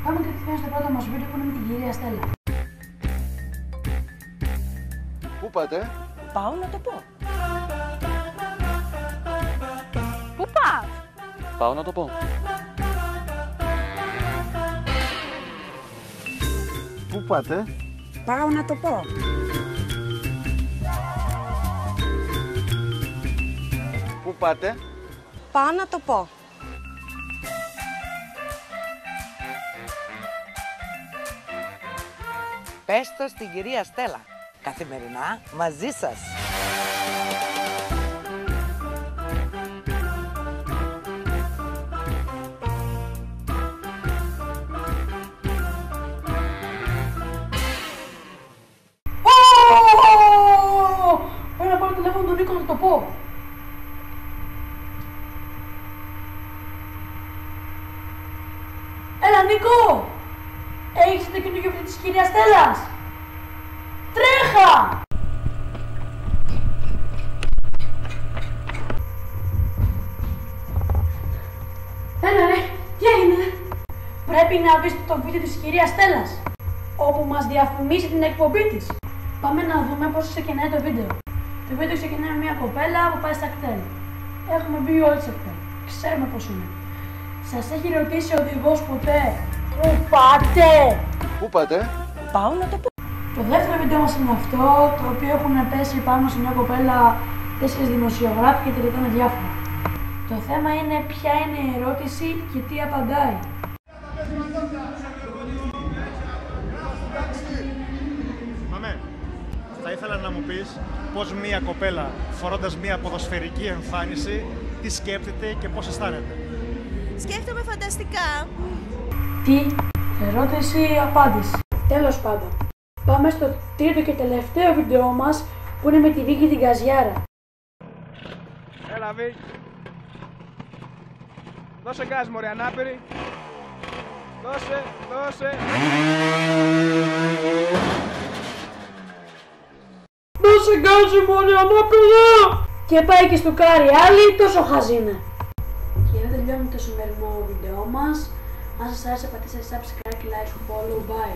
Πάμε κατευθείαν στο πρώτο μας βίντεο που είναι με την κυρία Στέλλα. Πού πάτε? Πάω να το πω. Πού πας? Πάω να το πω. Πού πάτε? Πάω να το πω. Πού πάτε? Πάω να το πω. Πες το στην κυρία Στέλλα. Καθημερινά μαζί σας. Πρέπει να πάρω το τηλέφωνο του Νίκο να το πω. Έλα Νίκο! Έχεις το καινούργιο βίντεο της κυρίας Στέλλας! Τρέχα! Έλα ρε, τι έγινε? Πρέπει να δεις το βίντεο της κυρίας Στέλλας, όπου μας διαφημίζει την εκπομπή της. Πάμε να δούμε πώς ξεκινάει το βίντεο. Το βίντεο ξεκινάει με μια κοπέλα που πάει στα κτέλ. Έχουμε μπει όλοι σε κτέλ. Ξέρουμε πώς είναι. Σας έχει ρωτήσει ο οδηγός ποτέ πού πάτε? Πού πάτε? Πάω να το πω. Το δεύτερο βίντεο μας είναι αυτό, το οποίο έχουν πέσει πάνω σε μια κοπέλα 4 δημοσιογράφοι και τη ρωτάνε διάφορα. Το θέμα είναι ποια είναι η ερώτηση και τι απαντάει. Μαμέ, θα ήθελα να μου πεις πώς μια κοπέλα φορώντας μια ποδοσφαιρική εμφάνιση τι σκέπτεται και πώς αισθάνεται. Σκέφτομαι φανταστικά. Τι, ερώτηση, απάντηση. Τέλος πάντων, πάμε στο τρίτο και τελευταίο βίντεο μας που είναι με τη Βίκη την Καζιάρα. Έλα Βίκ. Δώσε γκάζ μωρέ ανάπηρη. Δώσε. Δώσε γκάζ μωρέ ανάπηρη! Και πάει και στο κάρι άλλη, τόσο χαζίνα. Και εδώ τελειώνουμε το σημερινό βίντεο μας. Αν σας άρεσε πατήστε subscribe, like, follow, bye.